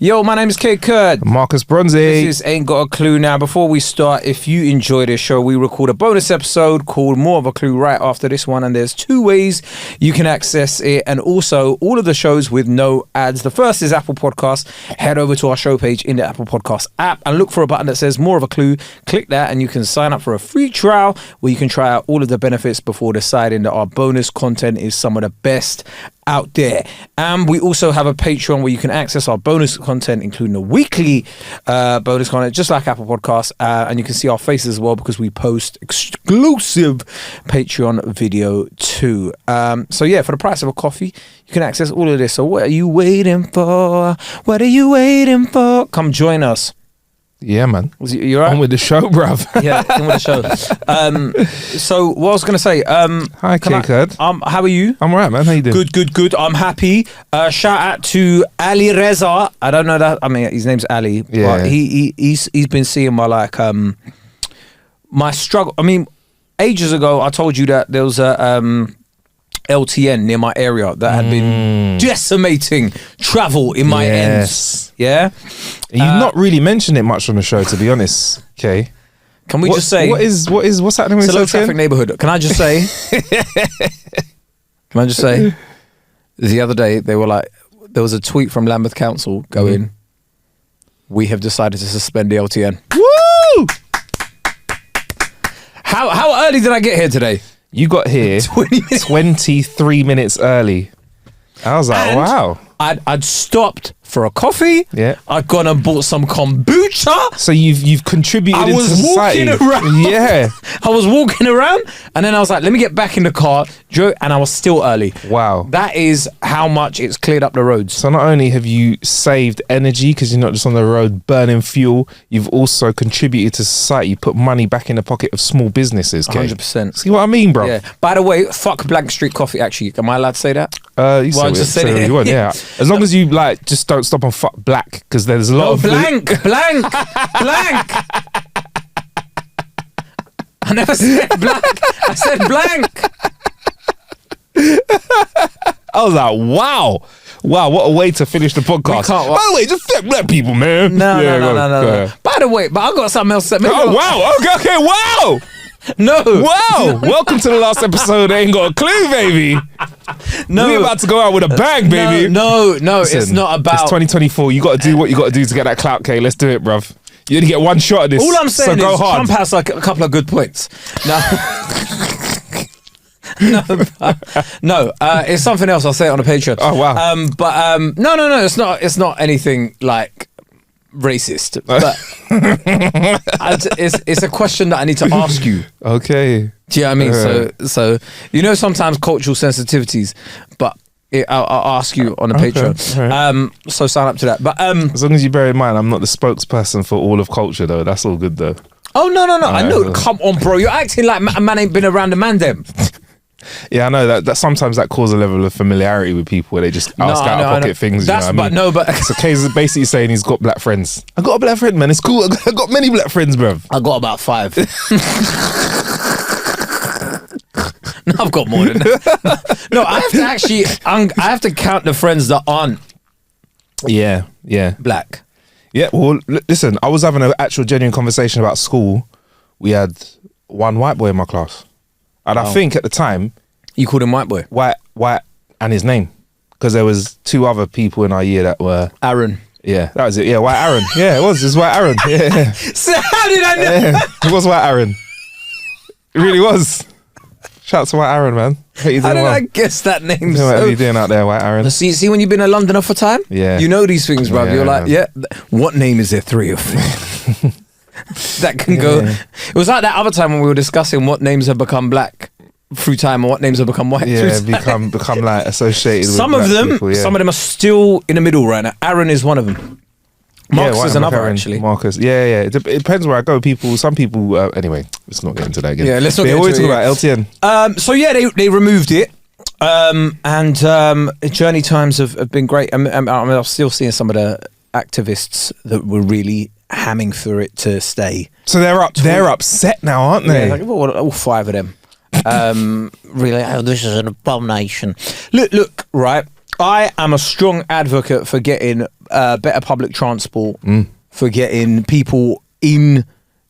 Yo, my name is Kae Kurd. Marcus Bronzy. This is Ain't Got a Clue. Now, before we start, if you enjoy this show, we record a bonus episode called More of a Clue right after this one, and there's two ways you can access it, and also all of the shows with no ads. The first is Apple Podcasts. Head over to our show page in the Apple Podcast app and look for a button that says More of a Clue. Click that and you can sign up for a free trial where you can try out all of the benefits before deciding that our bonus content is some of the best out there. And we also have a Patreon where you can access our bonus content, including the weekly bonus content, just like Apple Podcasts, and you can see our faces as well because we post exclusive Patreon video too. So yeah, for the price of a coffee, you can access all of this. So what are you waiting for? What are you waiting for? Come join us. Yeah, man. You right? On with the show, bruv. Yeah, on with the show. So what I was going to say. Hi, Kae Kurd. How are you? I'm alright, man. How you doing? Good. I'm happy. Shout out to Ali Reza. I don't know that. I mean, his name's Ali. Yeah. But he's been seeing my my struggle. I mean, ages ago, I told you that there was a LTN near my area that had been decimating travel in my ends. Yeah. You've not really mentioned it much on the show, to be honest. Okay. Can we just say what's happening with it's a low LTN? traffic neighborhood? Can I just say? The other day they were like, there was a tweet from Lambeth Council going, "We have decided to suspend the LTN." Woo! How early did I get here today? You got here 23 minutes early. I was like, And wow. I'd stopped for a coffee. Yeah. I'd gone and bought some kombucha. So you've contributed I into was society. walking around. Yeah. I was walking around and then I was like, let me get back in the car, and I was still early. Wow. That is how much it's cleared up the roads. So not only have you saved energy because you're not just on the road burning fuel, you've also contributed to society. You put money back in the pocket of small businesses. 100%. See what I mean, bro? Yeah. By the way, fuck Blank Street Coffee. Actually, am I allowed to say that? You Well, I just said it. you want, yeah. As long as you just don't stop on fuck black, because there's a lot of blank. I never said black. I said blank. I was like, wow, what a way to finish the podcast. By the way, just fuck black people, man. No. By the way, but I got something else. Wow. Okay, wow. No. Wow. Welcome to the last episode. Ain't got a clue, baby. No. We're about to go out with a bang, baby. No. Listen, it's not about. It's 2024. You got to do what you got to do to get that clout, Kay. Let's do it, bruv. You only get one shot at this. All I'm saying so go is hard. Trump has like a couple of good points. No, it's something else. I'll say it on a Patreon. Oh wow. No. It's not anything like racist. But it's a question that I need to ask you. Okay. Do you know what I mean? So you know sometimes cultural sensitivities, but I'll ask you on a Patreon. Right. So sign up to that. But as long as you bear in mind, I'm not the spokesperson for all of culture, though. That's all good, though. Oh no! I know. Come on, bro. You're acting like a man ain't been around the man them. Yeah, I know that sometimes that causes a level of familiarity with people where they just ask out of pocket things. That's you know what I mean? but so Kay's basically saying he's got black friends. I got a black friend, man. It's cool. I got many black friends, bruv. I got about 5. No, I've got more than that. No, I have to count the friends that aren't. Yeah. Black. Yeah. Well, listen. I was having an actual genuine conversation about school. We had one white boy in my class. And I think at the time... You called him white boy? White and his name. Because there was 2 other people in our year that were... Aaron. Yeah, that was it. Yeah, White Aaron. Yeah, it was. It was White Aaron. Yeah. So how did I know? Yeah, it was White Aaron. It really was. Shout out to White Aaron, man. How did I guess that name? What are you doing out there, White Aaron? See when you've been a Londoner for time? Yeah. You know these things, bruv. Yeah, You're like, what name is there 3 of? That can go. It was like that other time when we were discussing what names have become black through time and what names have become white. Yeah, become like associated with some of them. People, yeah. Some of them are still in the middle right now. Aaron is one of them. Marcus is another, actually. Marcus, yeah. It depends where I go. Some people. Anyway, let's not get into that again. Yeah, let's not get into it. We're always talking about LTN. So yeah, they removed it. And journey times have been great. I'm still seeing some of the activists that were really hamming for it to stay. So they're upset now, aren't they? Yeah, like, all 5 of them. Really, this is an abomination. Look, right. I am a strong advocate for getting better public transport, for getting people in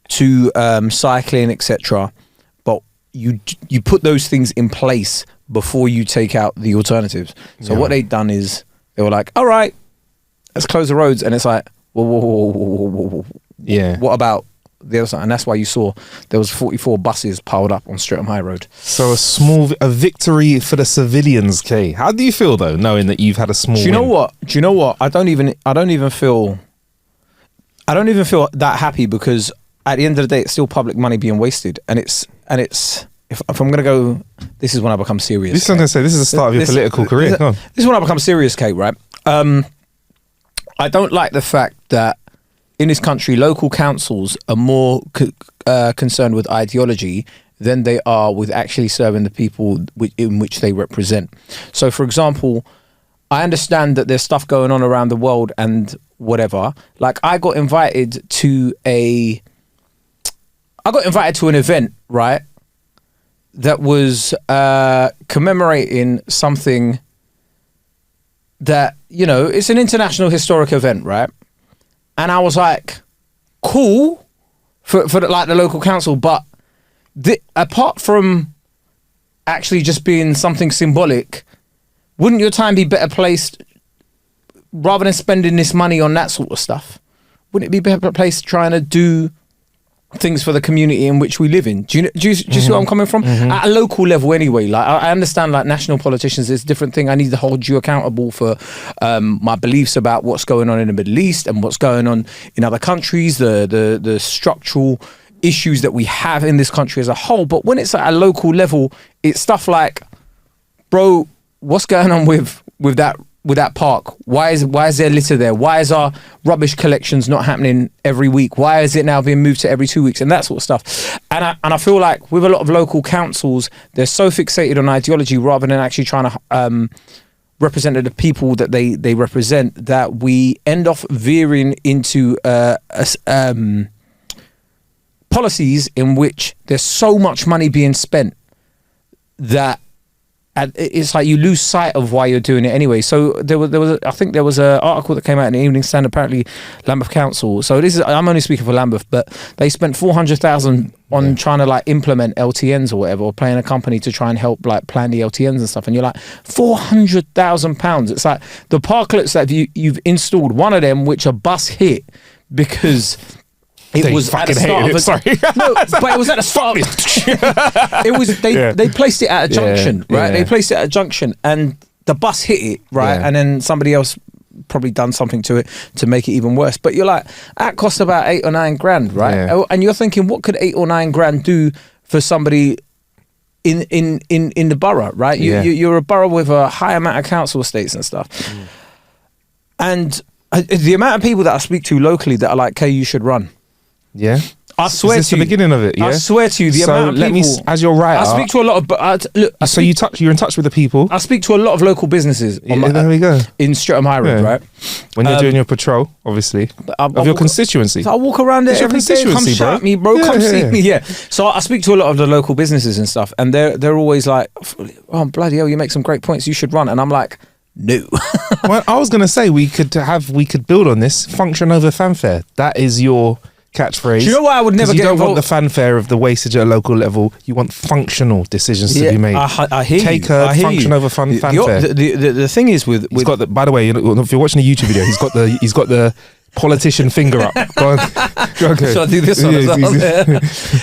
to cycling, etc. But you put those things in place before you take out the alternatives. So what they've done is they were like, all right, let's close the roads, and it's like, whoa. Yeah. What about the other side? And that's why you saw there was 44 buses piled up on Streatham High Road. So a victory for the civilians, Kay. How do you feel though, knowing that you've had a small? Do you know what? I don't even feel that happy, because at the end of the day, it's still public money being wasted, and it's. If I'm gonna go, this is when I become serious. This is what I'm gonna say. This is the start of your political career. This is when I become serious, Kate. Right? I don't like the fact that in this country, local councils are more concerned with ideology than they are with actually serving the people in which they represent. So, for example, I understand that there's stuff going on around the world and whatever. Like, I got invited to an event, right, that was commemorating something that, it's an international historic event, right? And I was like, cool for the local council, but apart from actually just being something symbolic, wouldn't your time be better placed, rather than spending this money on that sort of stuff? Wouldn't it be better placed trying to do things for the community in which we live in? Do you see where I'm coming from? At a local level anyway. Like, I understand, like, national politicians is a different thing. I need to hold you accountable for my beliefs about what's going on in the Middle East and what's going on in other countries, the structural issues that we have in this country as a whole. But when it's at a local level, it's stuff like, bro, what's going on with that park? Why is there litter there? Why is our rubbish collections not happening every week? Why is it now being moved to every 2 weeks, and that sort of stuff? And I feel like with a lot of local councils, they're so fixated on ideology rather than actually trying to represent the people that they represent, that we end off veering into policies in which there's so much money being spent that it's like you lose sight of why you're doing it anyway. So there was I think there was an article that came out in the Evening Standard, apparently Lambeth Council. So I'm only speaking for Lambeth, but they spent 400,000 on trying to like implement LTNs or whatever, or paying a company to try and help like plan the LTNs and stuff. And you're like, £400,000. It's like the parklets that you've installed, one of them which a bus hit because it was at the start of a, sorry. No, but it was at the start of it was they placed it at a junction, right? Yeah. They placed it at a junction and the bus hit it, right? Yeah. And then somebody else probably done something to it to make it even worse. But you're like, that cost about 8 or 9 grand, right? Yeah. And you're thinking, what could 8 or 9 grand do for somebody in the borough, right? You're a borough with a high amount of council estates and stuff. And the amount of people that I speak to locally that are like, "Kay, you should run." Yeah, I swear is this to you, the beginning of it. Yeah, I swear to you, the amount of people. As your writer, I speak to a lot of. You're in touch with the people. I speak to a lot of local businesses. There we go. In Streatham High Road, right? When you're doing your patrol, obviously, of your constituency. So I walk around there every day. Come shout me, bro. Come see me. Yeah. So I speak to a lot of the local businesses and stuff, and they're always like, "Oh bloody hell, you make some great points. You should run." And I'm like, no. Well, I was gonna say we could build on this. Function over fanfare. That is your catchphrase. Do you know why I would never get involved? You don't want the fanfare of the wastage at a local level. You want functional decisions to be made. I hear Kae Kurd, function over fanfare. The thing is with he's got the, by the way, if you're watching a YouTube video, he's got the politician finger up. Go on. Okay. So I do this one as well.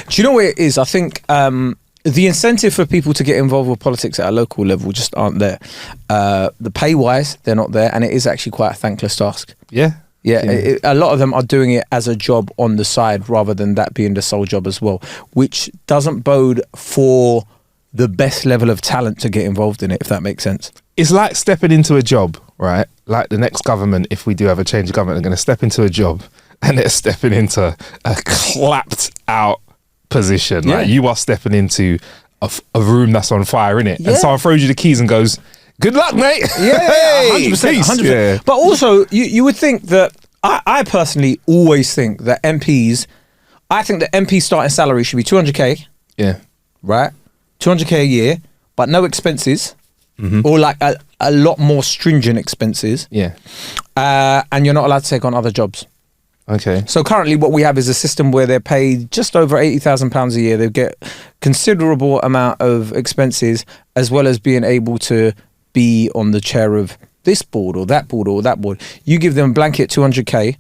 Do you know what it is? I think the incentive for people to get involved with politics at a local level just aren't there. The pay wise, they're not there, and it is actually quite a thankless task. Yeah, a lot of them are doing it as a job on the side rather than that being the sole job as well, which doesn't bode for the best level of talent to get involved in it, if that makes sense. It's like stepping into a job, right? Like the next government, if we do have a change of government, are going to step into a job and they're stepping into a clapped out position. Yeah. Like you are stepping into a room that's on fire, innit? Yeah. And someone throws you the keys and goes, "Good luck, mate." Yeah, 100%. 100%. Yeah. But also, you would think that, I personally always think that MPs, I think that MP starting salary should be 200k, Yeah. right? 200k a year, but no expenses, or like a lot more stringent expenses, Yeah. and you're not allowed to take on other jobs. Okay. So currently what we have is a system where they're paid just over £80,000 a year. They get considerable amount of expenses, as well as being able to be on the chair of this board or that board or that board. You give them a blanket 200k,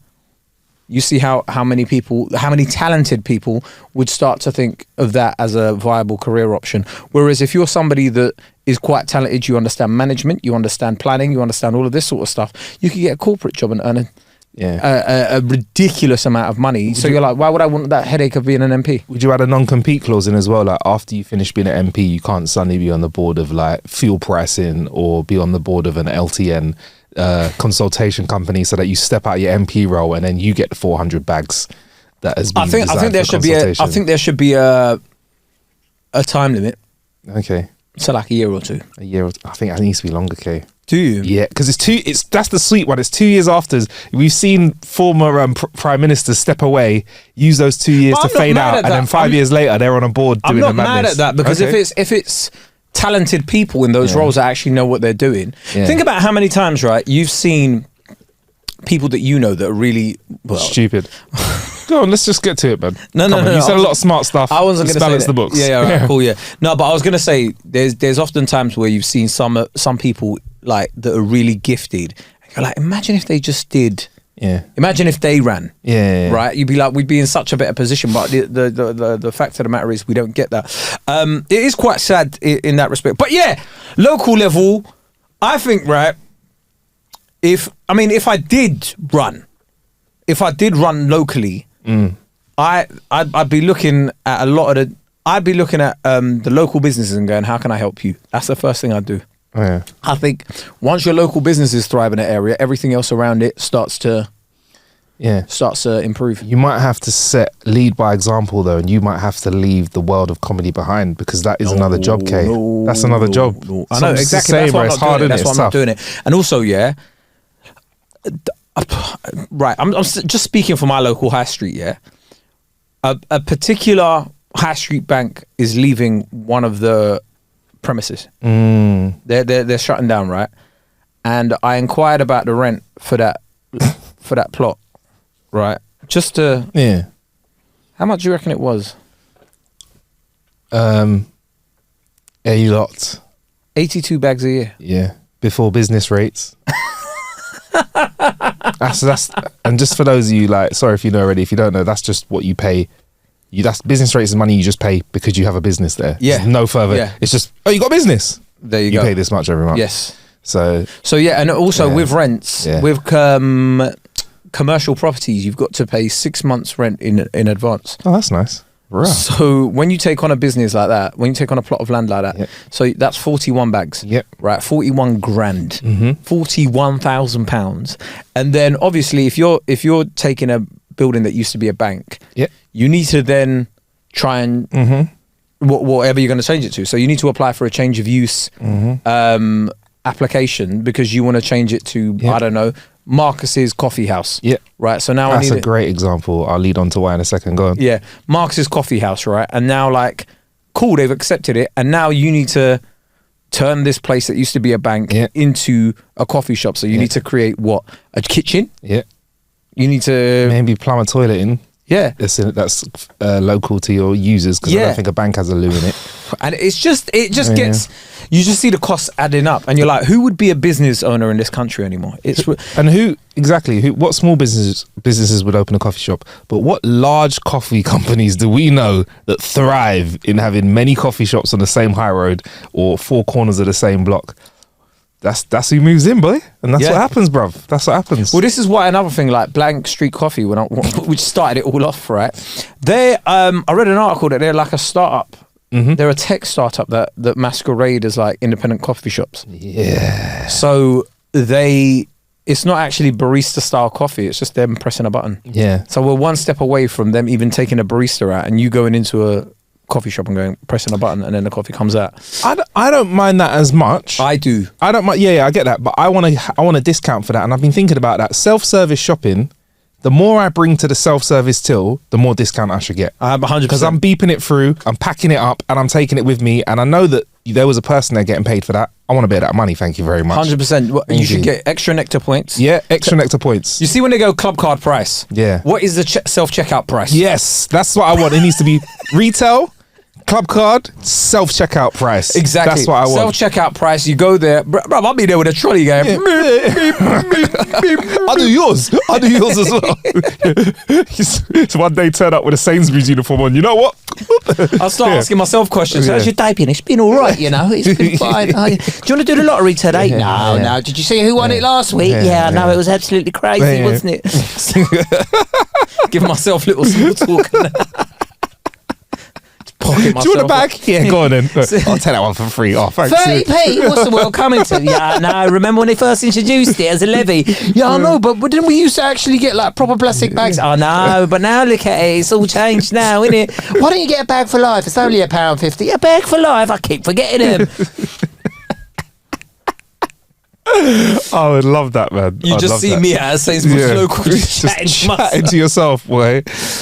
you see how many talented people would start to think of that as a viable career option. Whereas if you're somebody that is quite talented, you understand management, you understand planning, you understand all of this sort of stuff, you could get a corporate job and earn a ridiculous amount of money. So you're like, why would I want that headache of being an MP? Would you add a non-compete clause in as well? Like after you finish being an MP, you can't suddenly be on the board of like fuel pricing or be on the board of an LTN consultation company, so that you step out your MP role and then you get the 400 bags that has been I think there should be a time limit. Okay. So like a year or two. A year. I think it needs to be longer, Kay. Do you? Yeah, because that's the sweet one. It's 2 years after. We've seen former prime ministers step away, use those 2 years to fade out, and then 5 years later they're on a board doing the madness. I'm not mad at that, because if it's talented people in those roles that actually know what they're doing. Yeah. Think about how many times, right, you've seen people that you know that are really stupid. Go on, let's just get to it, man. No. You said a lot of smart stuff. I wasn't going to balance the books. Yeah, right, cool, yeah. No, but I was going to say there's often times where you've seen some people like that are really gifted. You're like, imagine if they just did. Yeah. Imagine if they ran. Yeah. Right. You'd be like, we'd be in such a better position. But the fact of the matter is, we don't get that. It is quite sad in that respect. But yeah, local level, I think, right. If I did run locally, I'd be looking at a lot of the local businesses and going, how can I help you? That's the first thing I'd do. Oh, yeah. I think once your local businesses thrive in an area, everything else around it starts to improve. You might have to lead by example though, and you might have to leave the world of comedy behind, because that is another job, Kay. That's another job. No. I know exactly. That's why I'm not doing it. And also, yeah. Right, I'm just speaking for my local high street. Yeah, a particular high street bank is leaving one of the premises. They're shutting down, right? And I inquired about the rent for that plot, right? Just to how much do you reckon it was? A lot. 82 bags a year. Yeah, before business rates. That's and just for those of you, like, sorry if you know already, if you don't know, that's just what you pay. That's business rates is money you just pay because you have a business there. Yeah. There's no further. Yeah. It's just, you got business. There you go. You pay this much every month. Yes. So yeah, and also with rents, with commercial properties, you've got to pay 6 months rent in advance. Oh, that's nice. Right. So when you take on a business like that, when you take on a plot of land like that, so that's 41 bags. Yep. Right, 41 grand, £41,000, and then obviously if you're taking a building that used to be a bank, you need to then try and whatever you're going to change it to. So you need to apply for a change of use application, because you want to change it to I don't know, Marcus's Coffee House. Yeah. Right. So now that's a great example. I'll lead on to why in a second. Go on. Yeah. Marcus's Coffee House, right? And now, like, cool, they've accepted it. And now you need to turn this place that used to be a bank into a coffee shop. So you need to create what? A kitchen? Yeah. You need to maybe plumb a toilet in. Yeah. That's local to your users, because I don't think a bank has a loo in it. And it just gets, you just see the costs adding up, and you're like, who would be a business owner in this country anymore? And what small businesses would open a coffee shop, but what large coffee companies do we know that thrive in having many coffee shops on the same high road or four corners of the same block? That's who moves in, boy, and that's what happens, bruv. That's what happens. Well, this is why another thing, like Blank Street Coffee, which started it all off, right? They, I read an article that they're like a startup. They're a tech startup that masquerade as like independent coffee shops. Yeah. So it's not actually barista style coffee. It's just them pressing a button. Yeah. So we're one step away from them even taking a barista out and you going into a coffee shop and pressing a button, and then the coffee comes out. I don't mind that as much. I do. I don't mind. Yeah, I get that, but I want a discount for that, and I've been thinking about that. Self-service shopping. The more I bring to the self-service till, the more discount I should get. I have 100%. Because I'm beeping it through, I'm packing it up, and I'm taking it with me, and I know that there was a person there getting paid for that, I want a bit of that money. Thank you very much. 100%. You should get extra nectar points. Yeah, extra nectar points. You see when they go club card price? Yeah. What is the self-checkout price? Yes, that's what I want. It needs to be retail, club card, self-checkout price. Exactly. That's what I want. Self-checkout price. You go there. Bro, I'll be there with a trolley going. I'll do yours. I'll do yours as well. So one day turn up with a Sainsbury's uniform on. You know what? I'll start asking myself questions. How's your day been? It's been all right, you know. It's been fine. Do you want to do the lottery today? No. Did you see who won it last week? Yeah, no, it was absolutely crazy, wasn't it? Give myself little small talk. Do you want a bag? Yeah, go on then. I'll take that one for free. Oh, thanks. 30p? What's the world coming to? Yeah, no, remember when they first introduced it as a levy? Yeah, I know, but didn't we used to actually get like proper plastic bags? Oh, no, but now look at it. It's all changed now, isn't it? Why don't you get a bag for life? It's only £1.50. A bag for life? I keep forgetting them. I would love that, man. You just see me at Sainsbury's local just chatting to yourself, boy.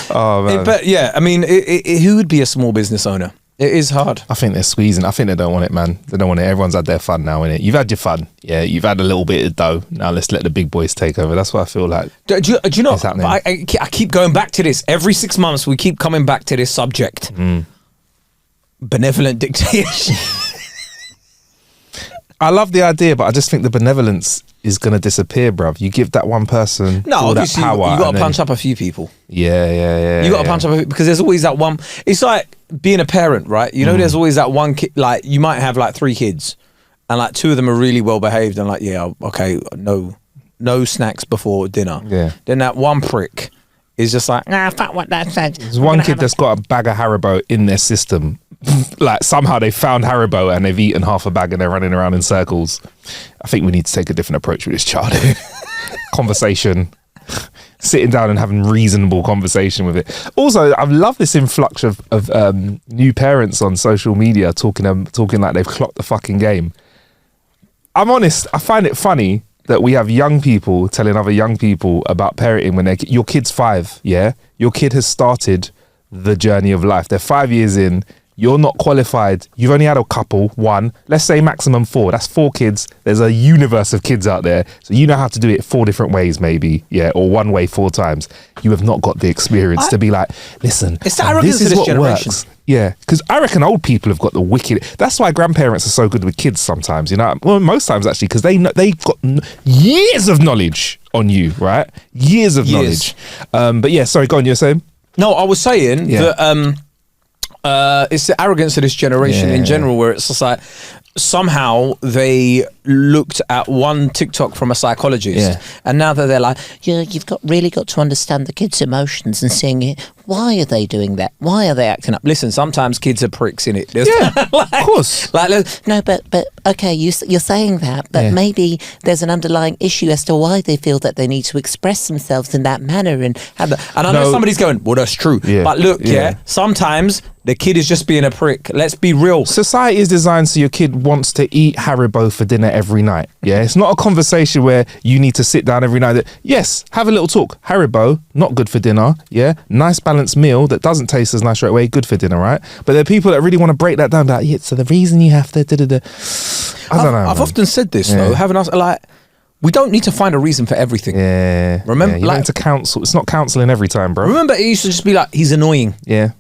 Oh, man. But yeah, I mean, who would be a small business owner? It is hard. I think they're squeezing. I think they don't want it, man. They don't want it. Everyone's had their fun now, innit? You've had your fun. Yeah, you've had a little bit of dough. Now let's let the big boys take over. That's what I feel like. Do you know, I keep going back to this. Every 6 months, we keep coming back to this subject. Benevolent dictatorship. I love the idea, but I just think the benevolence is going to disappear, bruv. You give that one person all that power. You got to punch up a few people. Yeah. You got to punch up a few, because there's always that one. It's like being a parent, right? You know, there's always that one kid, like you might have like 3 kids and like 2 of them are really well behaved and like, yeah, okay, no snacks before dinner. Yeah. Then that one prick is just like, fuck what that said. There's one kid that's got a bag of Haribo in their system. Like somehow they found Haribo and they've eaten half a bag and they're running around in circles. I think we need to take a different approach with this child. Conversation, sitting down and having reasonable conversation with it. Also, I love this influx of new parents on social media talking like they've clocked the fucking game. I'm honest, I find it funny that we have young people telling other young people about parenting when your kid's 5, yeah? Your kid has started the journey of life. They're 5 years in. You're not qualified. You've only had a couple, 1. Let's say maximum 4. That's 4 kids. There's a universe of kids out there. So you know how to do it 4 different ways maybe. Yeah, or 1 way 4 times. You have not got the experience to be like, listen, it's the arrogance this is of this what generation. Works. Yeah, because I reckon old people have got the wicked. That's why grandparents are so good with kids sometimes, you know. Well, most times actually, because they've got years of knowledge on you, right? Years of knowledge. But yeah, sorry, go on. You're saying? No, I was saying that it's the arrogance of this generation in general, where it's just like somehow they looked at one TikTok from a psychologist and now that they're like, you've really got to understand the kids' emotions and seeing it. Why are they doing that? Why are they acting up? Listen, sometimes kids are pricks, in it. Of course. No, but okay, you're saying that, but maybe there's an underlying issue as to why they feel that they need to express themselves in that manner and have that. And I know somebody's going, well, that's true. Yeah. But look, sometimes the kid is just being a prick. Let's be real. Society is designed so your kid wants to eat Haribo for dinner every night. Yeah, it's not a conversation where you need to sit down every night. Yes, have a little talk. Haribo, not good for dinner. Yeah, nice balanced meal that doesn't taste as nice right away, good for dinner, right? But there are people that really want to break that down. Like, so the reason you have to I don't know. I've often said this though, having us like, we don't need to find a reason for everything. Yeah. Remember, you need to counsel. It's not counselling every time, bro. Remember, it used to just be like, he's annoying. Yeah.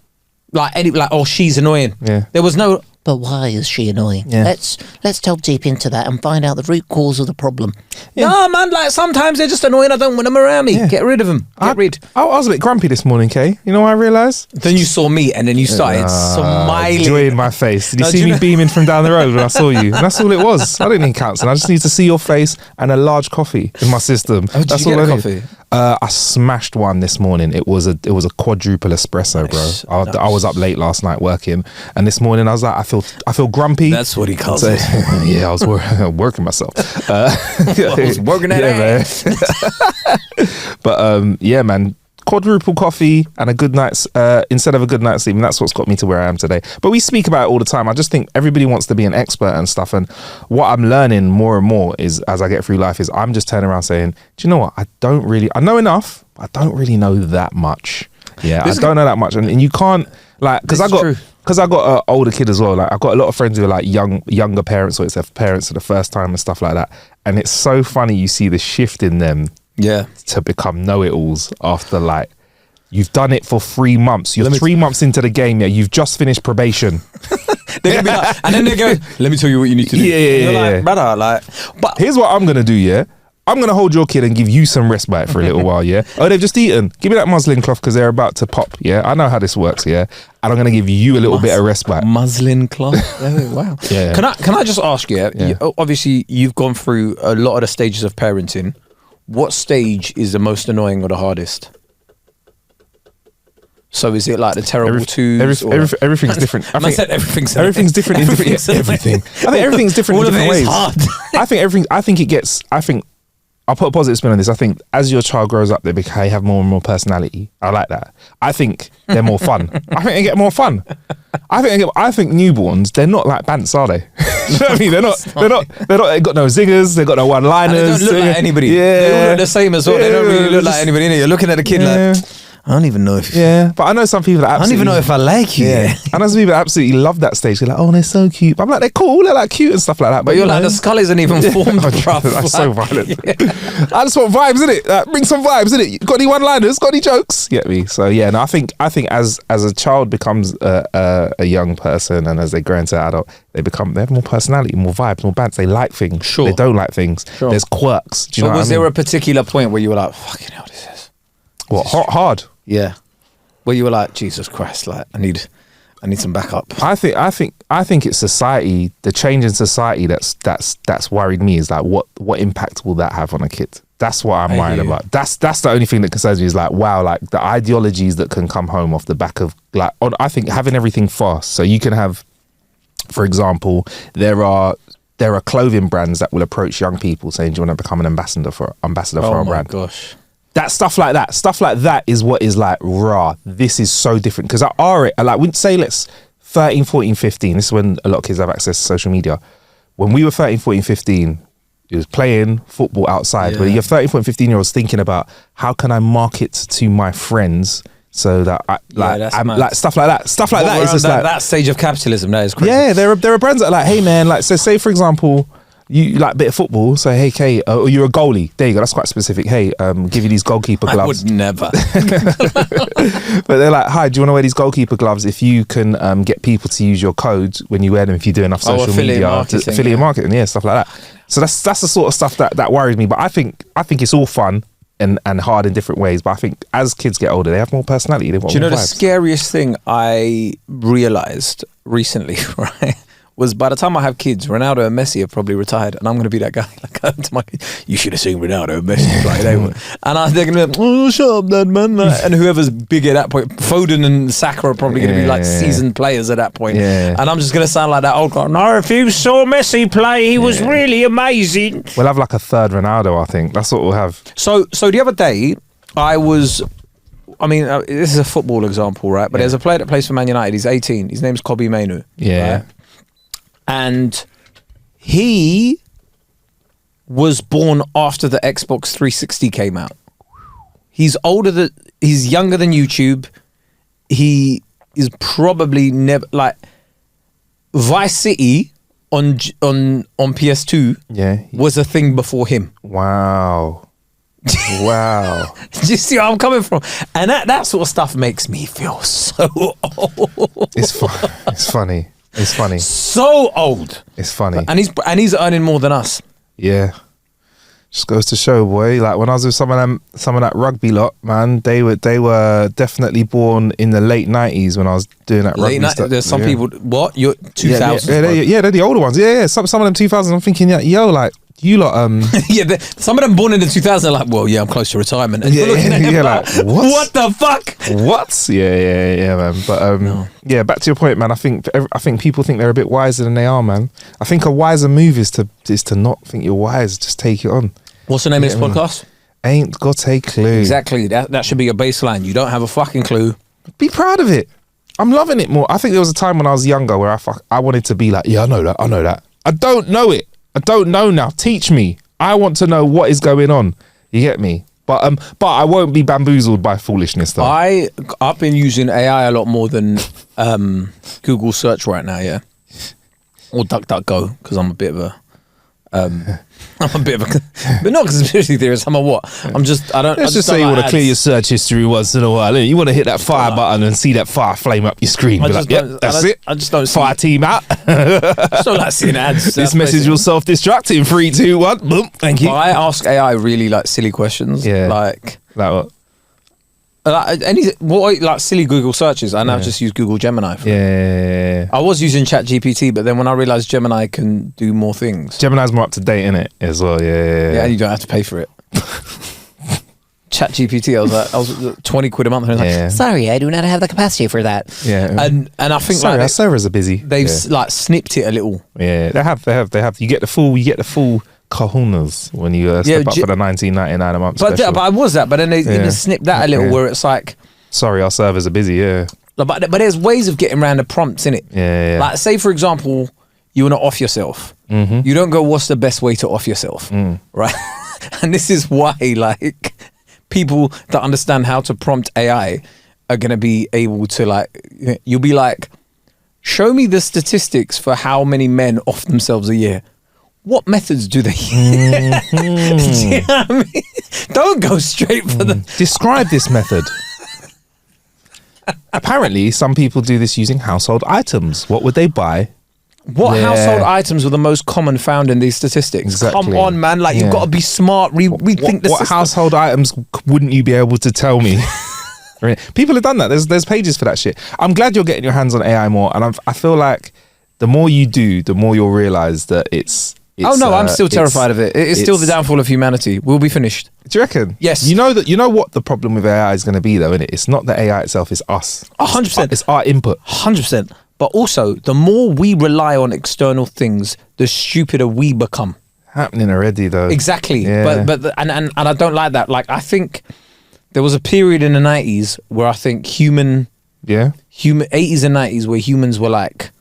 Like oh, she's annoying. Yeah. There was no. But why is she annoying? Yeah. Let's delve deep into that and find out the root cause of the problem. Yeah. No, man, like sometimes they're just annoying. I don't want them around me. Yeah. Get rid of them. I was a bit grumpy this morning, Kae. You know what I realised? Then you saw me and then you started smiling. Joy in my face. Did you see me beaming from down the road when I saw you? And that's all it was. I didn't need counselling. I just need to see your face and a large coffee in my system. Oh, that's all I need. Coffee? I smashed one this morning. It was a quadruple espresso, bro. I was up late last night working, and this morning I was like, I feel grumpy. That's what he calls it. Yeah, I was working myself. I was working that ass. Man. But yeah, man. Quadruple coffee and a good night's instead of a good night's sleep, and that's what's got me to where I am today. But we speak about it all the time. I just think everybody wants to be an expert and stuff, and what I'm learning more and more is, as I get through life, is I'm just turning around saying, do you know what, I know enough, but I don't really know that much. Yeah, I don't know that much, and you can't like because I got an older kid as well. Like I've got a lot of friends who are like younger parents, or it's their parents for the first time and stuff like that. And it's so funny you see the shift in them, to become know-it-alls after like you've done it for 3 months. You're 3 months into the game. Yeah, you've just finished probation. They're gonna be like, and then they go, "Let me tell you what you need to do." Yeah. Like, brother, like, but here's what I'm gonna do. Yeah. I'm going to hold your kid and give you some respite for a little while, yeah? Oh, they've just eaten. Give me that muslin cloth because they're about to pop, yeah? I know how this works, yeah? And I'm going to give you a little bit of respite. Muslin cloth? Oh, wow. Yeah. Can I just ask you, obviously you've gone through a lot of the stages of parenting. What stage is the most annoying or the hardest? So is it like the terrible twos? Everything's different. I said everything's different in different everything. I think everything's different in different ways. Hard. I'll put a positive spin on this. I think as your child grows up, they have more and more personality. I like that. I think they're more fun. I think they get more fun. I think newborns, they're not like Bants, are they? You know what I mean? They're not. They've got no zingers. They've got no one-liners. They don't look like anybody. Yeah, they all look the same as well. They don't really look like anybody in it. You're looking at a kid like, I don't even know if. Yeah, but I know some people that I don't even know if I like you. Yeah. I know some people that absolutely love that stage. They're like, oh, they're so cute. I'm like, they're cool. They're like cute and stuff like that. But you're like, the skull isn't even formed, bruv. That's so violent. I just want vibes, innit? Like, bring some vibes, innit? Got any one-liners? Got any jokes? Get me? So yeah, no, I think as a child becomes a young person and as they grow into adult, they have more personality, more vibes, more bands. They like things. Sure. They don't like things. Sure. There's quirks. Do you know was what I mean? there a particular point where you were like, fucking hell, this is what hard? Yeah. Where you were like, Jesus Christ, like I need some backup. I think it's society, the change in society that's worried me is like what impact will that have on a kid? That's what I'm worried about. That's the only thing that concerns me is like, wow, like the ideologies that can come home off the back of like I think having everything fast. So you can have, for example, there are clothing brands that will approach young people saying, do you want to become an ambassador for our brand? Oh my gosh. That stuff like that is what is like, rah, this is so different. Because wouldn't say let's 13, 14, 15. This is when a lot of kids have access to social media. When we were 13, 14, 15, it was playing football outside. But you're 13, 14, 15-year-olds thinking about how can I market to my friends so that stuff like that. Stuff like that is just like that stage of capitalism. That is crazy. Yeah, there are brands that are like, hey man, like so say for example, you like a bit of football, so hey Kae, or you're a goalie. There you go, that's quite specific. Hey, give you these goalkeeper gloves. I would never. But they're like, hi, do you want to wear these goalkeeper gloves if you can get people to use your code when you wear them if you do enough social media affiliate marketing, yeah, stuff like that. So that's the sort of stuff that worried me. But I think it's all fun and hard in different ways. But I think as kids get older, they have more personality. Do you know the scariest thing I realized recently, right? Was by the time I have kids, Ronaldo and Messi have probably retired, and I'm going to be that guy. Like, to my kids, you should have seen Ronaldo and Messi play. They were, and they're going to be like, oh, shut up, Dad, man. And whoever's big at that point, Foden and Saka are probably going to be like seasoned players at that point. Yeah. And I'm just going to sound like that old guy. No, if you saw Messi play, he was really amazing. We'll have like a third Ronaldo, I think. That's what we'll have. So the other day, this is a football example, right? But there's a player that plays for Man United. He's 18. His name's Kobbie Mainoo. Yeah. Right? And he was born after the Xbox 360 came out. He's younger than YouTube. He is probably never like Vice City on PS2 was a thing before him. Wow. Wow. Do you see where I'm coming from? And that sort of stuff makes me feel so old. It's funny. It's funny. So old. It's funny. And he's earning more than us. Yeah. Just goes to show, boy. Like when I was with some of that rugby lot, man, they were definitely born in the late 90s when I was doing that rugby stuff. There's some people, what? You're 2000s? Yeah, they're the older ones. Yeah. Some of them 2000s, I'm thinking, yo, like, you lot, yeah, some of them born in the 2000s are like, well, yeah, I'm close to retirement. And you're looking at him like, what the fuck? What? Yeah, man. But yeah, back to your point, man. I think people think they're a bit wiser than they are, man. I think a wiser move is to not think you're wise. Just take it on. What's the name of this podcast? Ain't got a clue. Exactly. That should be your baseline. You don't have a fucking clue. Be proud of it. I'm loving it more. I think there was a time when I was younger where I wanted to be like, yeah, I know that. I don't know it. I don't know now. Teach me. I want to know what is going on. You get me? But I won't be bamboozled by foolishness though. I've been using AI a lot more than Google search right now, yeah, or DuckDuckGo, because I'm a bit of a but not conspiracy theorist. I'm a what? Let's just say you want to clear your search history once in a while. You want to hit that fire button and see that fire flame up your screen. That's it. I just don't. Fire team out. I just don't like seeing ads. This message will self-destruct in 3, 2, 1. Boom. Thank you. But I ask AI really like silly questions. Yeah. Like what? Like silly Google searches. I now just use Google Gemini. Yeah. I was using ChatGPT, but then when I realized Gemini can do more things. Gemini's more up to date in it as well. Yeah. And you don't have to pay for it. ChatGPT, I was 20 quid a month. And I was like, sorry, I do not have the capacity for that. Yeah. And I think sorry, our servers are busy. They've like snipped it a little. Yeah, they have. You get the full kahunas when you step up for the $19.99 a month special. But I was that, but then they snipped that a little where it's like, sorry, our servers are busy. Yeah. But there's ways of getting around the prompts in it. Yeah. Like say for example, you want to off yourself. Mm-hmm. You don't go, what's the best way to off yourself, right? And this is why like people that understand how to prompt AI are going to be able to like, you'll be like, show me the statistics for how many men off themselves a year. What methods do they use? Do you know what I mean? Don't go straight for the... Describe this method. Apparently, some people do this using household items. What would they buy? What household items were the most common found in these statistics? Exactly. Come on, man. Like, you've got to be smart. Rethink the What system. household items wouldn't you be able to tell me? People have done that. There's pages for that shit. I'm glad you're getting your hands on AI more. And I feel like the more you do, the more you'll realise that it's I'm still terrified of it. It's still the downfall of humanity. We'll be finished. Do you reckon? Yes. You know what the problem with AI is going to be though, innit? It's not the AI itself, it's us. 100%. It's our input. 100%. But also, the more we rely on external things, the stupider we become. Happening already though. Exactly. Yeah. But I don't like that. Like I think there was a period in the 90s where I think human 80s and 90s where humans were like,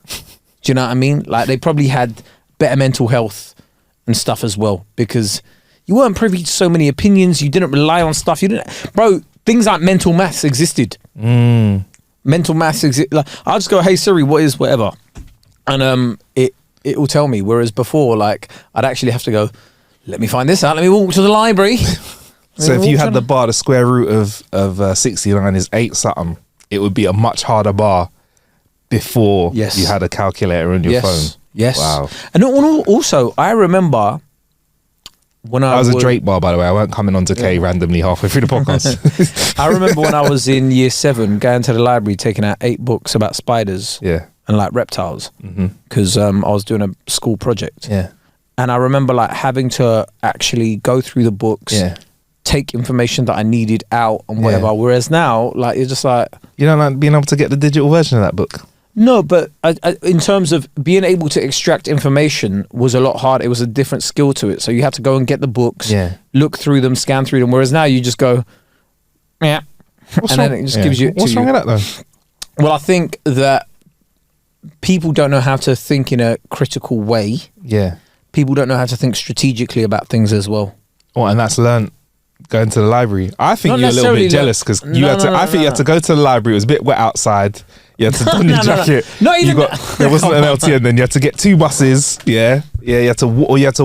do you know what I mean? Like they probably had better mental health and stuff as well because you weren't privy to so many opinions. You didn't rely on stuff. Things like mental maths existed. Mental maths exist. Like, I'll just go, hey Siri, what is whatever, and it will tell me. Whereas before, like I'd actually have to go, let me find this out. Let me walk to the library. So if you had the bar, the square root of 69 is 8 something, it would be a much harder bar before you had a calculator on your phone. Yes. Wow. And also, I remember when I was a Drake bar, by the way. I weren't coming on to Kae randomly halfway through the podcast. I remember when I was in year 7, going to the library, taking out 8 books about spiders and like reptiles because I was doing a school project. Yeah. And I remember like having to actually go through the books, take information that I needed out and whatever. Whereas now, like you're just like... You don't like being able to get the digital version of that book? No, but in terms of being able to extract information was a lot harder. It was a different skill to it. So you had to go and get the books, look through them, scan through them. Whereas now you just go, then it just gives you. What's wrong with that though? Well, I think that people don't know how to think in a critical way. Yeah. People don't know how to think strategically about things as well. Oh, and that's learned going to the library. I think you're a little bit jealous because you had to. I think you had to go to the library. It was a bit wet outside. You had to don your jacket. Not even there wasn't an LTN. Then you had to get 2 buses. Yeah. You had to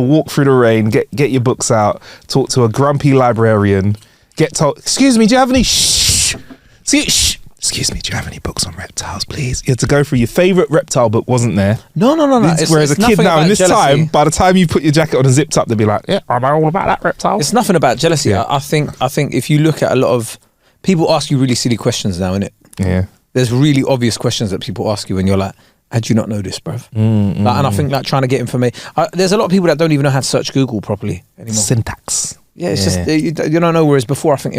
walk through the rain. Get your books out. Talk to a grumpy librarian. Get told, excuse me, do you have any? Excuse me, do you have any books on reptiles, please? You had to go through your favourite reptile book, wasn't there? No. Whereas a kid now, in this time, by the time you put your jacket on and zipped up, they'll be like, yeah, I know all about that reptile. It's nothing about jealousy. Yeah. I think if you look at a lot of people ask you really silly questions now, innit? Yeah. There's really obvious questions that people ask you and you're like, how'd you not know this, bruv? And I think like trying to get information. There's a lot of people that don't even know how to search Google properly anymore. Syntax. Yeah, it's just you don't know. Whereas before, I think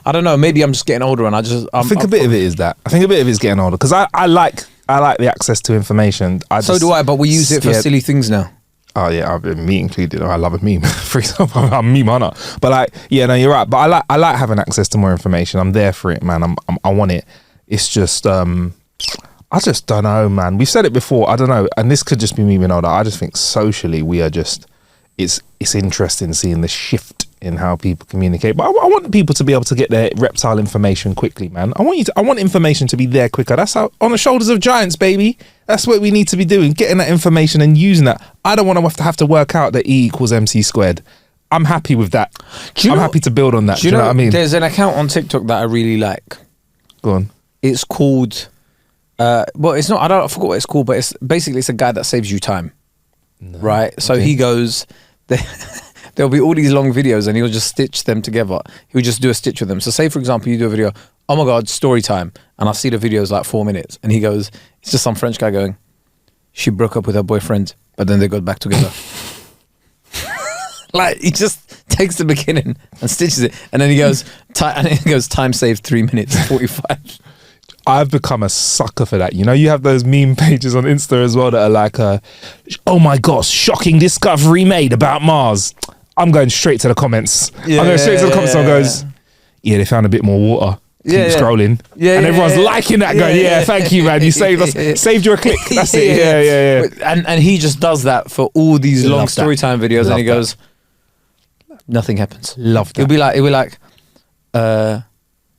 I don't know. Maybe I'm just getting older, and I think a bit of it is that. I think a bit of it is getting older because I like the access to information. So do I, but we use it for silly things now. Oh yeah, me included. I love a meme. For example, I'm a meme hunter. But like, yeah, no, you're right. But I like having access to more information. I'm there for it, man. I want it. It's just I just don't know, man. We've said it before. I don't know, and this could just be me being older. I just think socially we are just. It's interesting seeing the shift in how people communicate. But I want people to be able to get their reptile information quickly, man. I want information to be there quicker. That's how, on the shoulders of giants, baby. That's what we need to be doing, getting that information and using that. I don't want to have to work out that E equals MC squared. I'm happy with that. I'm happy to build on that. Do you know what I mean? There's an account on TikTok that I really like. Go on. It's called, well, it's not, I forgot what it's called, but it's basically, it's a guy that saves you time. No. Right? So he goes, there'll be all these long videos and he'll just stitch them together. He'll just do a stitch with them. So say, for example, you do a video, oh my God, story time. And I see the video's like 4 minutes. And he goes, it's just some French guy going, she broke up with her boyfriend, but then they got back together. Like, he just takes the beginning and stitches it. And then he goes, time saved 3 minutes, 45. I've become a sucker for that. You know, you have those meme pages on Insta as well that are like, oh my gosh, shocking discovery made about Mars. I'm going straight to the comments. I'm going straight to the comments and goes, yeah, they found a bit more water. Keep scrolling. And everyone's liking that, going, thank you, man. You saved us, saved your click. That's it. Yeah. And he just does that for all these long story time videos. And he goes, nothing happens. Love that. It'll be like,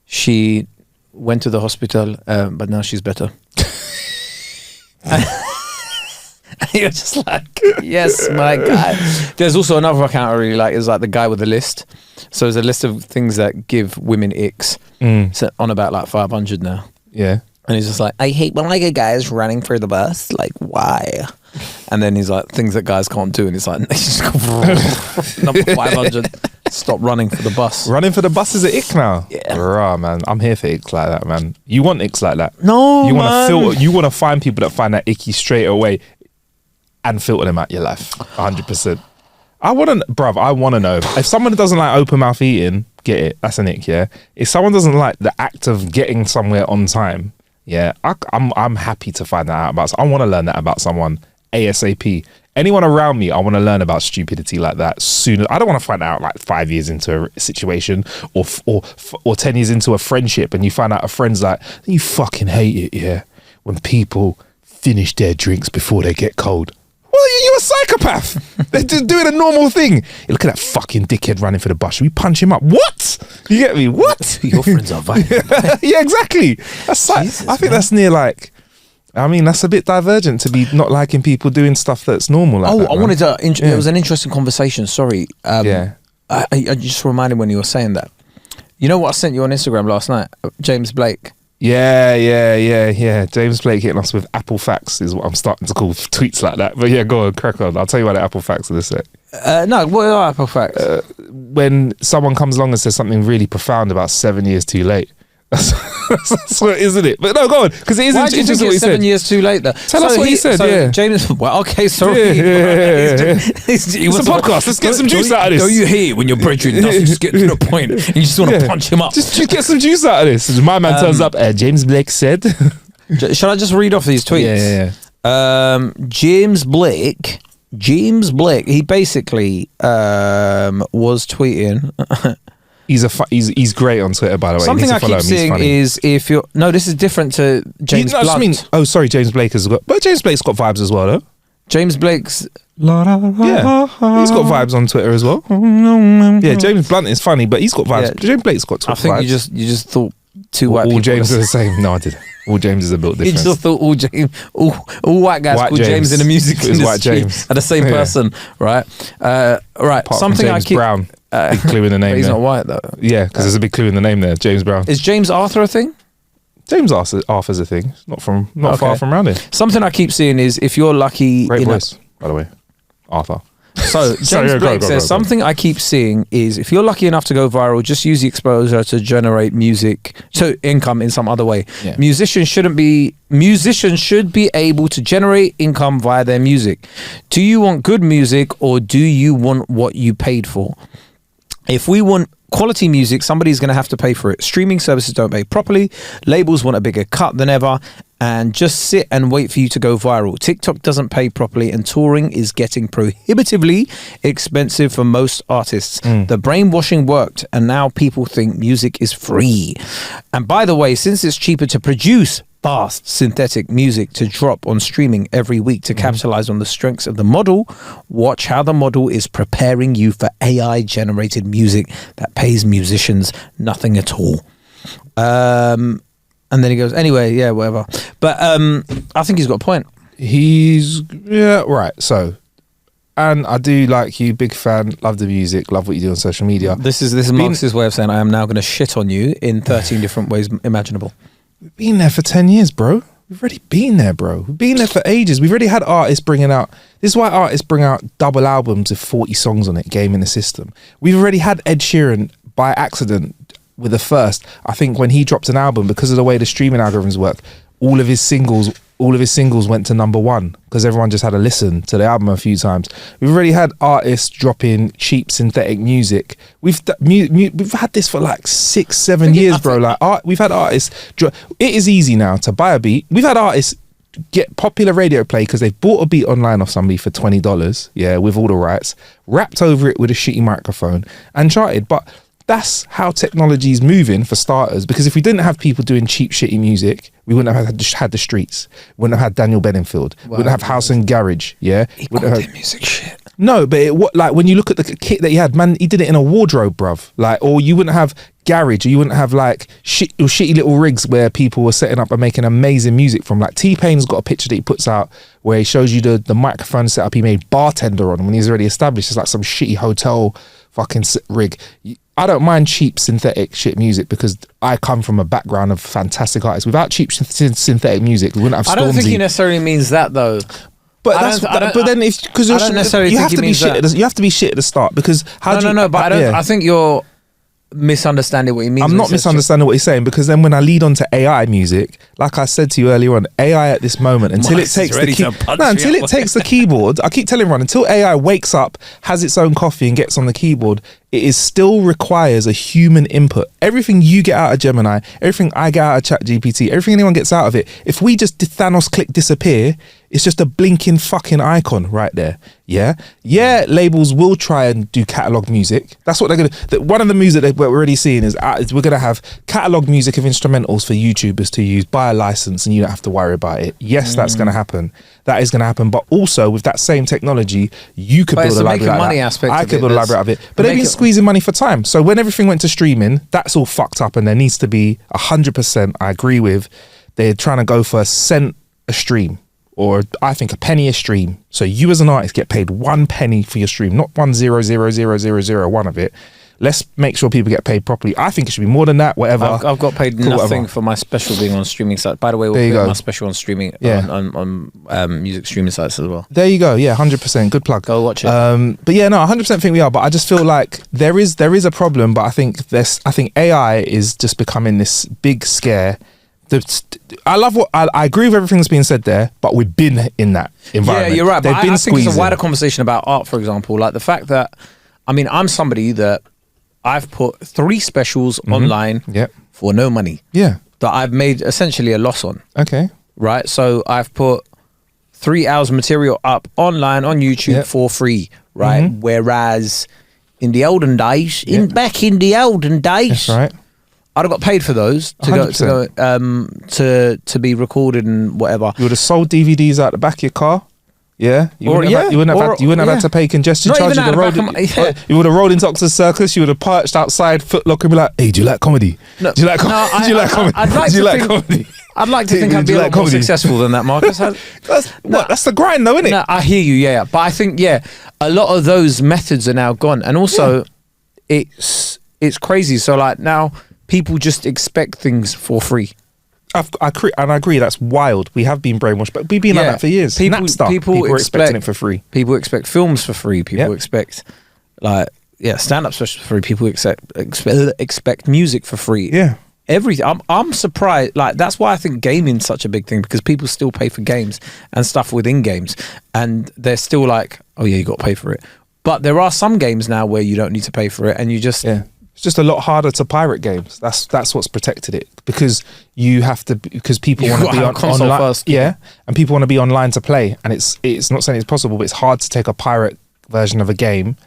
she went to the hospital, but now she's better. You're just like, yes, my guy. There's also another account I really like, is like the guy with the list. So there's a list of things that give women icks. So on about like 500 now. Yeah. And he's just like, I hate when like a guy is running for the bus. Like, why? And then he's like, things that guys can't do. And he's like, number 500. Stop running for the bus. Running for the bus is an ick now. Yeah. Rah, man. I'm here for icks like that, man. You want icks like that? No, you want to filter. You want to find people that find that icky straight away and filter them out your life. 100%. I want to know if someone doesn't like open mouth eating, get it. That's an ick, yeah. If someone doesn't like the act of getting somewhere on time, yeah, I'm happy to find that out about. I want to learn that about someone ASAP. Anyone around me, I want to learn about stupidity like that sooner. I don't want to find out like 5 years into a situation or 10 years into a friendship and you find out a friend's like, you fucking hate it, yeah, when people finish their drinks before they get cold. Well, you're a psychopath. They're just doing a normal thing. You look at that fucking dickhead running for the bus. Should we punch him up? What? You get me? What? Your friends are violent. Yeah, exactly. That's Jesus, I think that's near like, I mean, that's a bit divergent to be not liking people doing stuff that's normal. Like I wanted to. It was an interesting conversation. Sorry. Yeah. I just reminded when you were saying that. You know what I sent you on Instagram last night? James Blake. Yeah. James Blake hitting us with Apple facts is what I'm starting to call tweets like that. But yeah, go on, crack on. I'll tell you about the Apple facts in a sec. No, what are Apple facts? When someone comes along and says something really profound about 7 years too late. That's what, isn't it? But no, go on, because it is interesting what he said. 7 years too late, though. Tell us what he said. Yeah, James. Well, okay, sorry. It's a podcast. Let's get some juice out of this. Don't you hate when your brethren doesn't just get to the point and you just want to punch him up? Just get some juice out of this. My man turns up. James Blake said. Shall I just read off these tweets? Yeah. James Blake. He basically was tweeting. He's great on Twitter, by the way. Something I keep seeing is if you're this is different to James Blunt. James Blake has got, but James Blake's got vibes as well, though. James Blake's he's got vibes on Twitter as well. Yeah, James Blunt is funny, but he's got vibes. Yeah. James Blake's got Twitter vibes. I think you just thought all people James are the same. No, I didn't. All James is a bit different. You just thought all white guys called James in the music industry are the same person, right? Right. Apart something from James Brown. Big clue in the name. He's there. not white though. Yeah, because there's a big clue in the name there. James Brown. Is James Arthur a thing? James Arthur's a thing. Not far from around here. Something I keep seeing is if you're lucky. Great voice, by the way, Arthur. So James Blake says something I keep seeing is if you're lucky enough to go viral, just use the exposure to generate income in some other way. Yeah. Musicians should be able to generate income via their music. Do you want good music or do you want what you paid for? If we want quality music, somebody's going to have to pay for it. Streaming services don't pay properly. Labels want a bigger cut than ever and just sit and wait for you to go viral. TikTok doesn't pay properly and touring is getting prohibitively expensive for most artists. The brainwashing worked and now people think music is free. And by the way, since it's cheaper to produce fast synthetic music to drop on streaming every week to capitalize on the strengths of the model. Watch how the model is preparing you for AI generated music that pays musicians nothing at all. And then he goes, anyway, yeah, whatever. But I think he's got a point. Right. So, and I do like you, big fan, love the music, love what you do on social media. This is Marcus's way of saying I am now going to shit on you in 13 different ways imaginable. We've been there for 10 years, bro. We've already been there, bro. We've been there for ages. We've already had artists bringing out... This is why artists bring out double albums with 40 songs on it, game in the system. We've already had Ed Sheeran by accident with the first. I think when he dropped an album, because of the way the streaming algorithms work, all of his singles went to number one because everyone just had to listen to the album a few times. We've already had artists dropping cheap synthetic music. We've had this for like 6-7 years, bro. Like we've had artists. It is easy now to buy a beat. We've had artists get popular radio play because they've bought a beat online off somebody for $20, yeah, with all the rights, rapped over it with a shitty microphone and charted. But that's how technology is moving for starters, because if we didn't have people doing cheap shitty music, we wouldn't have had the streets, we wouldn't have had Daniel Bedingfield, we wouldn't have House and Garage, yeah, he called it music shit. No, but like when you look at the kit that he had, man, he did it in a wardrobe, bruv. Like, or you wouldn't have Garage, or you wouldn't have like shitty little rigs where people were setting up and making amazing music from. Like T-Pain's got a picture that he puts out where he shows you the microphone setup he made Bartender on when he's already established. It's like some shitty hotel fucking rig. I don't mind cheap synthetic shit music because I come from a background of fantastic artists. Without cheap synthetic music, we wouldn't have Stormzy. I don't think he necessarily means that though. But then if because you have to be shit. You have to be shit at the start because I think you're misunderstanding what he means. I'm not misunderstanding what he's saying, because then when I lead on to AI music, like I said to you earlier on, AI at this moment, until it takes the keyboard, I keep telling everyone, until AI wakes up, has its own coffee and gets on the keyboard, it still requires a human input. Everything you get out of Gemini, everything I get out of ChatGPT, everything anyone gets out of it, if we just Thanos click disappear, it's just a blinking fucking icon right there. Yeah, labels will try and do catalog music. That's what they're gonna. One of the music that we're already seeing is we're gonna have catalog music of instrumentals for YouTubers to use, buy a license, and you don't have to worry about it. Yes, that's gonna happen. That is gonna happen. But also with that same technology, you could build a library like that. I could build a library out of it. But they've been squeezing money for time. So when everything went to streaming, that's all fucked up, and there needs to be 100%. I agree with. They're trying to go for a cent a stream. Or I think a penny a stream. So you as an artist get paid 1 penny for your stream, not 1,000,001 of it. Let's make sure people get paid properly. I think it should be more than that. Whatever. I've got paid nothing for my special being on streaming sites. By the way, we'll put my special on streaming on music streaming sites as well. There you go. Yeah, 100%. Good plug. Go watch it. But yeah, no, 100% think we are. But I just feel like there is a problem. But I think AI is just becoming this big scare. I agree with everything that's being said there, but we've been in that environment. Yeah, you're right. But I think it's a wider conversation about art, for example. Like the fact that, I mean, I'm somebody that I've put 3 specials online for no money. Yeah. That I've made essentially a loss on. Okay. Right? So I've put 3 hours of material up online on YouTube for free. Right? Mm-hmm. Whereas in the olden days, back in the olden days, that's right, I'd have got paid for those to be recorded and whatever. You would have sold DVDs out the back of your car. Yeah, you wouldn't have had to pay congestion charge. You would have rolled into Oxford Circus. You would have perched outside Foot Locker and be like, "Hey, do you like comedy? Do you like comedy? Do you like comedy? I'd like to think I'd be a lot more successful than that, Marcus. That's the grind, though, isn't it? No, I hear you. Yeah, but I think a lot of those methods are now gone, and also it's crazy. So like now, people just expect things for free. I agree. That's wild. We have been brainwashed, but we've been like that for years. People are expecting it for free. People expect films for free. People expect stand-up specials for free. People expect music for free. Yeah, everything. I'm surprised. Like that's why I think gaming's such a big thing, because people still pay for games and stuff within games, and they're still like, oh yeah, you got to pay for it. But there are some games now where you don't need to pay for it, and you just It's just a lot harder to pirate games. That's what's protected it, because you have to, because people want to be online first, and people want to be online to play, and it's not saying it's possible, but it's hard to take a pirate version of a game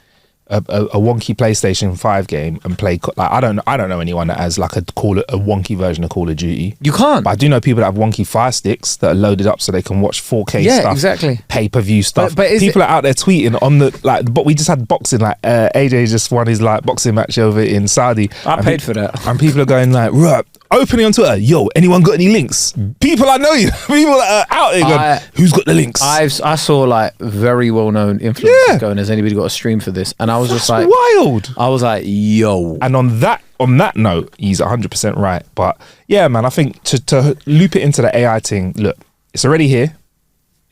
a wonky PlayStation 5 game and play like I don't know anyone that has like a wonky version of Call of Duty. You can't. But I do know people that have wonky Fire Sticks that are loaded up so they can watch 4K Yeah, stuff, exactly. pay-per-view stuff. But people are out there tweeting on the like. But we just had boxing. Like AJ just won his like boxing match over in Saudi. I paid for that. And people are going like, right, opening on Twitter, yo, anyone got any links? People I know you, people that are out there going, who's got the links? I saw like very well-known influencers going, has anybody got a stream for this? And I was just like, wild. I was like, yo. And on that note, he's 100% right. But yeah, man, I think to loop it into the AI thing, look, it's already here.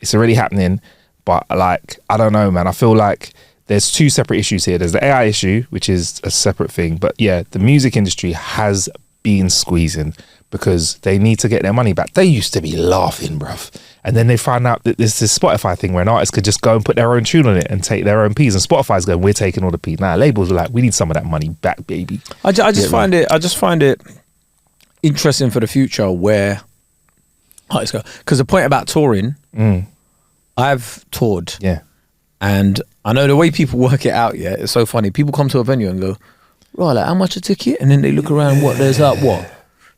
It's already happening. But like, I don't know, man. I feel like there's two separate issues here. There's the AI issue, which is a separate thing. But yeah, the music industry has been squeezing because they need to get their money back. They used to be laughing, bruv. And then they found out that there's this Spotify thing where an artist could just go and put their own tune on it and take their own P's. And Spotify's going, we're taking all the P's. Now labels are like, we need some of that money back, baby. I just find it interesting for the future where let's go. Because the point about touring, I've toured. Yeah. And I know the way people work it out, yeah, it's so funny. People come to a venue and go, right, like, how much a ticket? And then they look around, there's like,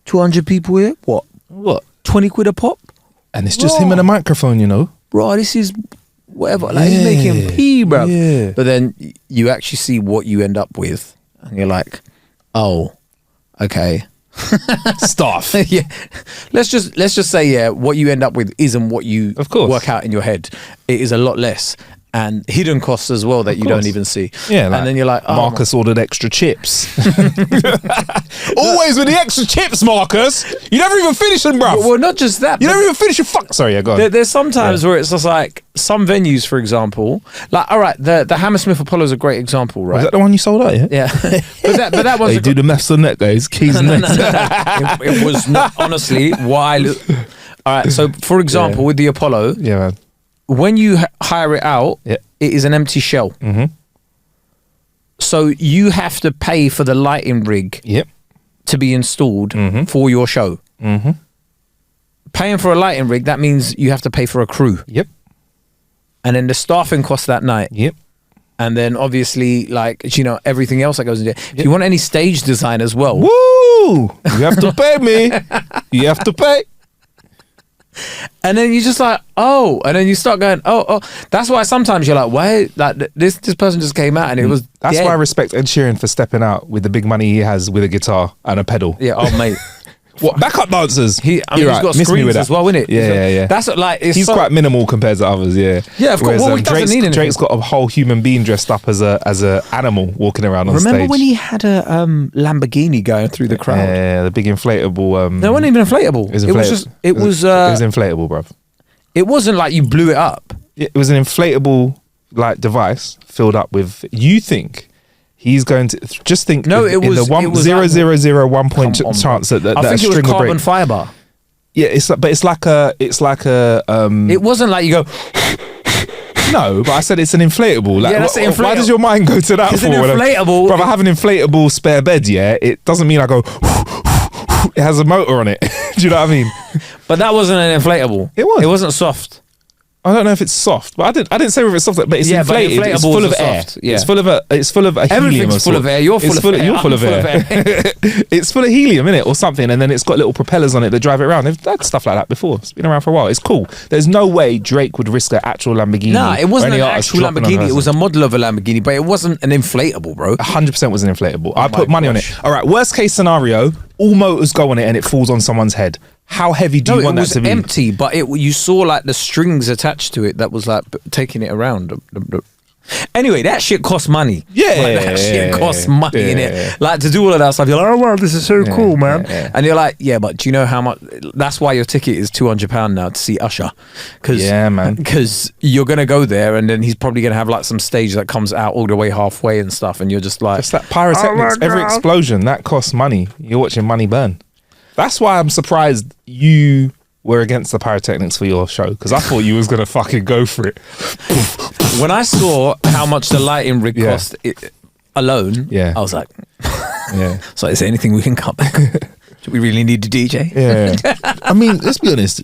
200 people here? What? 20 quid a pop? And it's just him and a microphone, you know? Bro, this is whatever. Like, he's making pee, bro. Yeah. But then you actually see what you end up with. And you're like, oh, okay. Stuff. Yeah. Let's just say, yeah, what you end up with isn't what you of course work out in your head. It is a lot less. And hidden costs as well that you don't even see. Yeah, like, and then you're like, oh, Marcus ordered extra chips. Always with the extra chips, Marcus. You never even finish them, bruv. well, not just that. You never even finish your Sorry, yeah, go on. There's sometimes where it's just like some venues, for example, like all right, the Hammersmith Apollo is a great example, right? Was that the one you sold out? Yeah. Yeah, but that was Hey, do the maths on that, guys. Keys and next. It was not honestly why. All right, so for example, with the Apollo, Yeah, man. when you hire it out, it is an empty shell. Mm-hmm. So you have to pay for the lighting rig Yep. to be installed for your show. Mm-hmm. Paying for a lighting rig, that means you have to pay for a crew. Yep. And then the staffing costs that night. Yep. And then obviously, like, you know, everything else that goes into it. If you want any stage design as well. Woo! You have to pay me. You have to pay. And then you just like, oh, and then you start going, oh. That's why sometimes you're like, why? Like this person just came out and it was That's dead. why I respect Ed Sheeran for stepping out with the big money he has with a guitar and a pedal. Yeah, oh mate. What backup dancers? He's got screens as well, innit? Yeah. That's like He's quite minimal compared to others. Yeah. Yeah, of course. Whereas, Well, he doesn't need anything. Drake's got a whole human being dressed up as a animal walking around on stage. Remember when he had a Lamborghini going through the crowd? Yeah, the big inflatable. No, it wasn't even inflatable. It was inflatable, bruv. It wasn't like you blew it up. It was an inflatable like device filled up with. You think he's going to just think? No, it was in the it was 0.001 point chance that I think a it was string will carbon break. fiber. Yeah, it's like a. It wasn't like you go. No, but I said it's an inflatable. Like, Yeah, that's an why inflatable. does your mind go to that? It's for? an inflatable. Bro, I have an inflatable spare bed. Yeah, it doesn't mean I go. It has a motor on it. Do you know what I mean? But that wasn't an inflatable. It was. It wasn't soft. I don't know if it's soft, but I didn't say whether it's soft, but it's inflated. It's inflatables full of are air. soft, yeah. It's full of a helium. Everything's full of air. You're full of air. You're full I'm of full air. of air. It's full of helium, innit, or something, and then it's got little propellers on it that drive it around. They've had stuff like that before. It's been around for a while. It's cool. There's no way Drake would risk an actual Lamborghini. Nah, it wasn't or an any artist actual dropping on Lamborghini. a It was a model of a Lamborghini, but it wasn't an inflatable, bro. 100% was an inflatable. I my put money on gosh. it. All right, worst case scenario, all motors go on it and it falls on someone's head. How heavy do No, you it want that was to be? empty, but you saw like the strings attached to it that was like taking it around. Anyway, that shit costs money. Yeah, Like, that shit costs money in yeah. it. Like to do all of that stuff, you're like, oh wow, this is so cool, man. yeah. And you're like, yeah, but do you know how much? That's why your ticket is £200 now to see Usher. Yeah, man. Because you're gonna go there, and then he's probably gonna have like some stage that comes out all the way halfway and stuff, and you're just like, It's that pyrotechnics. Every explosion that costs money. You're watching money burn. That's why I'm surprised you were against the pyrotechnics for your show, because I thought you was gonna fucking go for it. when I saw how much the lighting rig cost alone, I was like, Yeah, so is there anything we can cut back? Do we really need a DJ? yeah. I mean, let's be honest.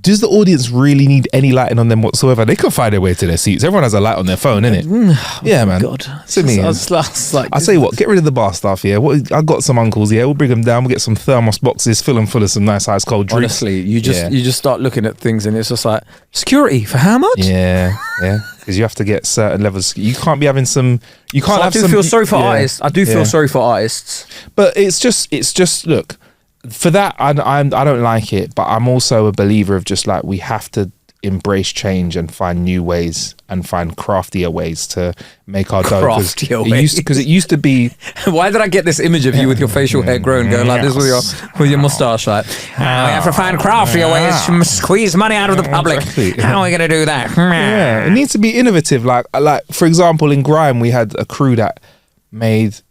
does the audience really need any lighting on them whatsoever? They can find their way to their seats. Everyone has a light on their phone, innit? Yeah, man. God. See me. I say what, get rid of the bar staff here. I got some uncles here. We'll bring them down. We'll get some thermos boxes, fill them full of some nice ice cold drinks. Honestly, you just start looking at things and it's just like, security for how much? Yeah. Because you have to get certain levels. You can't be having some. You can't. I do feel sorry for artists. I do feel sorry for artists. But it's just look. For that, I don't like it, but I'm also a believer of just like we have to embrace change and find new ways and find craftier ways to make our dough. Because it used to be. Why did I get this image of you with your facial hair grown, going like this with your mustache? Like, we have to find craftier ways to squeeze money out of the public. Exactly. How are we going to do that? Yeah, it needs to be innovative. Like for example, in grime, we had a crew that made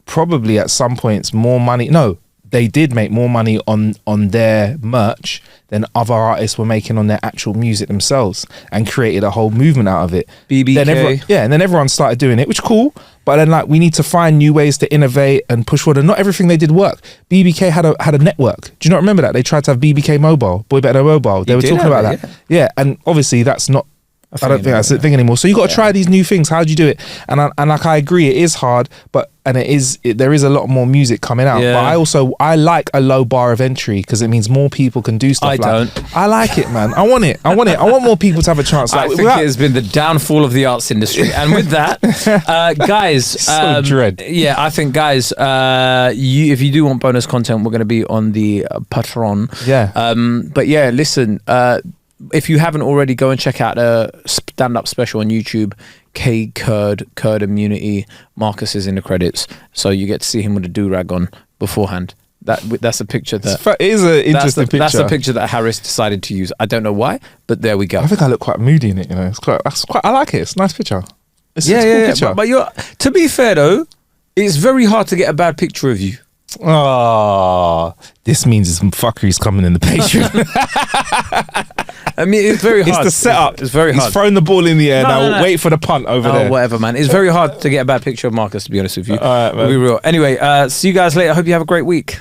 probably at some points more money. No. They did make more money on their merch than other artists were making on their actual music themselves, and created a whole movement out of it. BBK. And then everyone started doing it, which is cool. But then like we need to find new ways to innovate and push forward. And not everything they did work. BBK had a network. Do you not remember that? They tried to have BBK Mobile, Boy Better Mobile. They were talking about that. Yeah, and obviously that's not. I don't think that's the thing anymore. So you got to try these new things. How do you do it? And like I agree, it is hard, but there is a lot more music coming out. Yeah. But I like a low bar of entry because it means more people can do stuff. I like it, man. I want it. I want more people to have a chance. I think it has been the downfall of the arts industry. And with that, guys, yeah, I think guys, if you do want bonus content, we're going to be on the Patreon. Yeah. But yeah, listen. If you haven't already, go and check out a stand-up special on YouTube. Kae Kurd Immunity. Marcus is in the credits, so you get to see him with a do-rag on beforehand. That's a picture that it is an interesting picture. That's a picture that Harris decided to use. I don't know why, but there we go. I think I look quite moody in it. You know, I like it. It's a nice picture. It's a cool picture. But to be fair though, it's very hard to get a bad picture of you. Oh, this means some fuckery's coming in the Patreon. I mean, it's very hard. It's the setup. It's very hard. He's thrown the ball in the air. Now wait for the punt over there. Whatever, man. It's very hard to get a bad picture of Marcus, to be honest with you. All right, man. We'll be real. Anyway, see you guys later. I hope you have a great week.